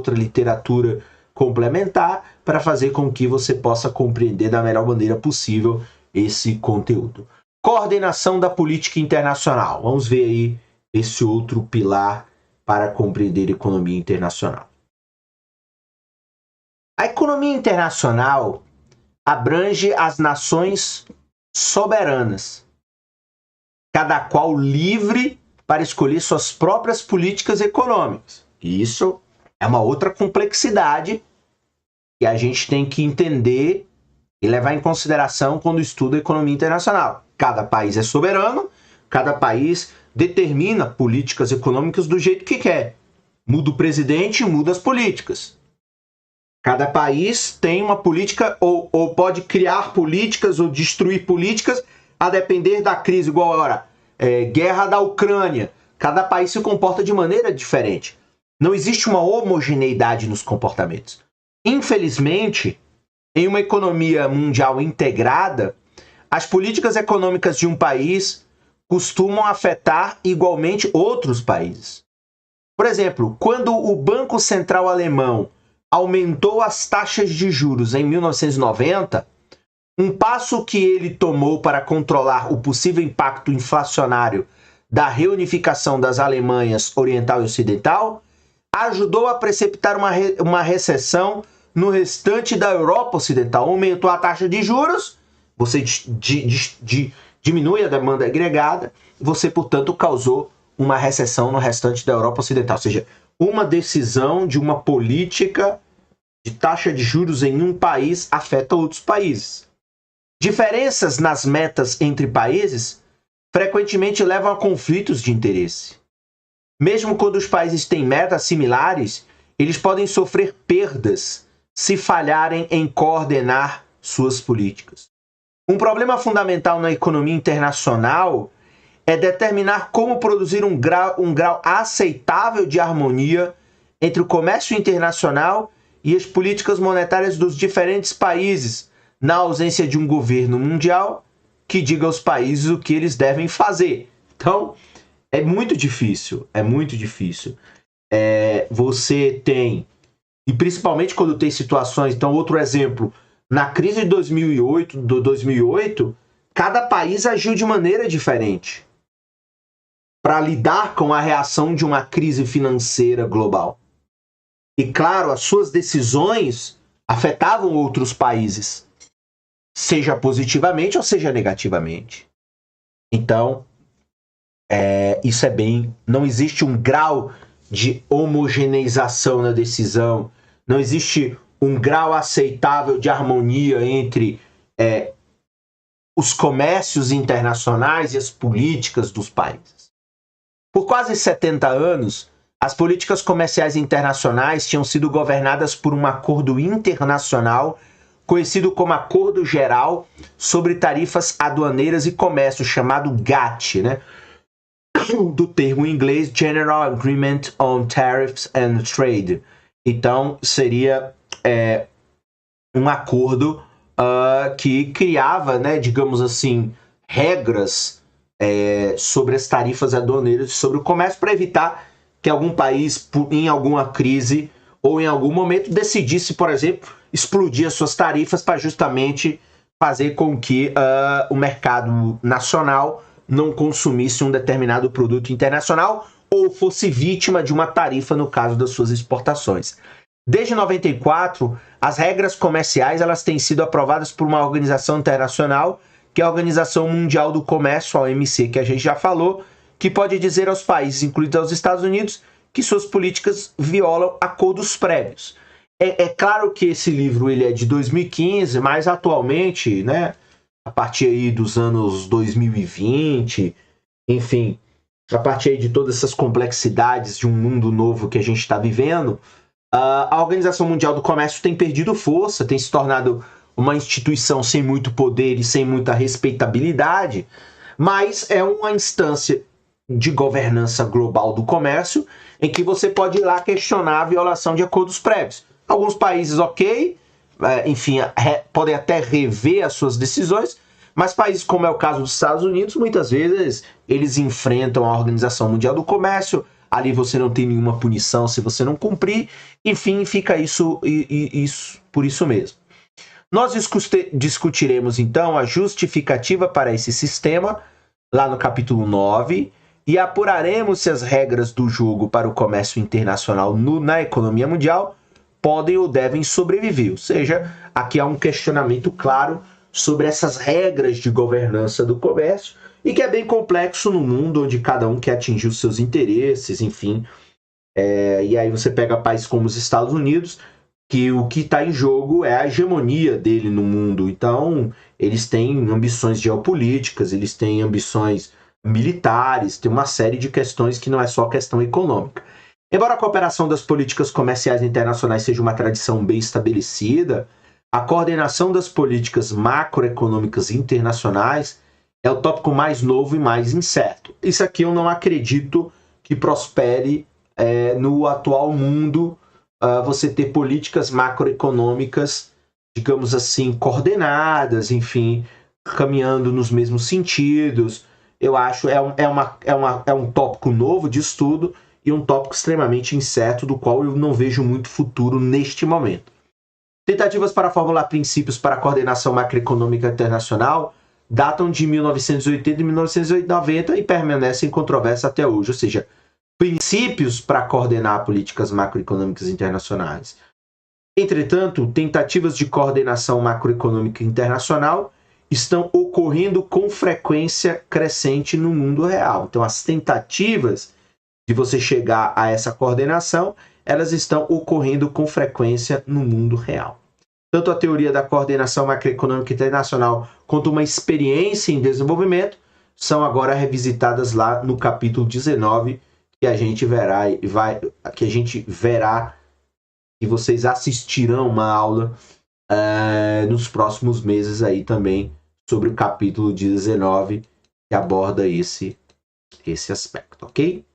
outra literatura complementar para fazer com que você possa compreender da melhor maneira possível esse conteúdo. Coordenação da política internacional. Vamos ver aí esse outro pilar para compreender a economia internacional. A economia internacional abrange as nações soberanas, cada qual livre para escolher suas próprias políticas econômicas. Isso é uma outra complexidade que a gente tem que entender e levar em consideração quando estuda a economia internacional. Cada país é soberano, cada país determina políticas econômicas do jeito que quer. Muda o presidente, muda as políticas. Cada país tem uma política ou pode criar políticas ou destruir políticas a depender da crise. Igual agora, guerra da Ucrânia. Cada país se comporta de maneira diferente. Não existe uma homogeneidade nos comportamentos. Infelizmente, em uma economia mundial integrada, as políticas econômicas de um país costumam afetar igualmente outros países. Por exemplo, quando o Banco Central Alemão aumentou as taxas de juros em 1990, um passo que ele tomou para controlar o possível impacto inflacionário da reunificação das Alemanhas Oriental e Ocidental ajudou a precipitar uma recessão no restante da Europa Ocidental. Aumentou a taxa de juros, você diminui a demanda agregada, você, portanto, causou uma recessão no restante da Europa Ocidental. Ou seja, uma decisão de uma política de taxa de juros em um país afeta outros países. Diferenças nas metas entre países frequentemente levam a conflitos de interesse. Mesmo quando os países têm metas similares, eles podem sofrer perdas se falharem em coordenar suas políticas. Um problema fundamental na economia internacional é determinar como produzir um grau aceitável de harmonia entre o comércio internacional e as políticas monetárias dos diferentes países, na ausência de um governo mundial que diga aos países o que eles devem fazer. Então, é muito difícil, você tem, e principalmente quando tem situações, então outro exemplo, na crise de 2008, cada país agiu de maneira diferente para lidar com a reação de uma crise financeira global. E claro, as suas decisões afetavam outros países, seja positivamente ou seja negativamente. Então, isso é bem... Não existe um grau de homogeneização na decisão, não existe um grau aceitável de harmonia entre os comércios internacionais e as políticas dos países. Por quase 70 anos, as políticas comerciais internacionais tinham sido governadas por um acordo internacional conhecido como Acordo Geral sobre Tarifas Aduaneiras e Comércio, chamado GATT, né? Do termo em inglês General Agreement on Tariffs and Trade. Então, seria um acordo que criava, né, digamos assim, regras sobre as tarifas aduaneiras e sobre o comércio para evitar que algum país, em alguma crise ou em algum momento, decidisse, por exemplo, explodir as suas tarifas para justamente fazer com que o mercado nacional não consumisse um determinado produto internacional ou fosse vítima de uma tarifa no caso das suas exportações. Desde 94, as regras comerciais elas têm sido aprovadas por uma organização internacional, que é a Organização Mundial do Comércio, a OMC, que a gente já falou, que pode dizer aos países, incluindo os Estados Unidos, que suas políticas violam acordos prévios. É claro que esse livro ele é de 2015, mas atualmente, né, a partir aí dos anos 2020, enfim, a partir aí de todas essas complexidades de um mundo novo que a gente está vivendo, a Organização Mundial do Comércio tem perdido força, tem se tornado uma instituição sem muito poder e sem muita respeitabilidade, mas é uma instância de governança global do comércio em que você pode ir lá questionar a violação de acordos prévios. Alguns países, ok, enfim, podem até rever as suas decisões, mas países como é o caso dos Estados Unidos, muitas vezes eles enfrentam a Organização Mundial do Comércio, ali você não tem nenhuma punição se você não cumprir, enfim, fica isso por isso mesmo. Nós discutiremos então a justificativa para esse sistema, lá no capítulo 9, e apuraremos se as regras do jogo para o comércio internacional na economia mundial podem ou devem sobreviver. Ou seja, aqui há um questionamento claro sobre essas regras de governança do comércio, e que é bem complexo no mundo onde cada um quer atingir os seus interesses, enfim. E aí você pega países como os Estados Unidos, que o que está em jogo é a hegemonia dele no mundo. Então, eles têm ambições geopolíticas, eles têm ambições militares, tem uma série de questões que não é só questão econômica. Embora a cooperação das políticas comerciais internacionais seja uma tradição bem estabelecida, a coordenação das políticas macroeconômicas internacionais é o tópico mais novo e mais incerto. Isso aqui eu não acredito que prospere no atual mundo, você ter políticas macroeconômicas, digamos assim, coordenadas, enfim, caminhando nos mesmos sentidos. Eu acho é um tópico novo de estudo e um tópico extremamente incerto, do qual eu não vejo muito futuro neste momento. Tentativas para formular princípios para a coordenação macroeconômica internacional datam de 1980 e 1990 e permanecem em controvérsia até hoje, ou seja, princípios para coordenar políticas macroeconômicas internacionais. Entretanto, tentativas de coordenação macroeconômica internacional estão ocorrendo com frequência crescente no mundo real. Então, as tentativas de você chegar a essa coordenação, elas estão ocorrendo com frequência no mundo real. Tanto a teoria da coordenação macroeconômica internacional quanto uma experiência em desenvolvimento são agora revisitadas lá no capítulo 19, que a gente verá e vocês assistirão uma aula nos próximos meses aí também sobre o capítulo 19, que aborda esse aspecto, ok?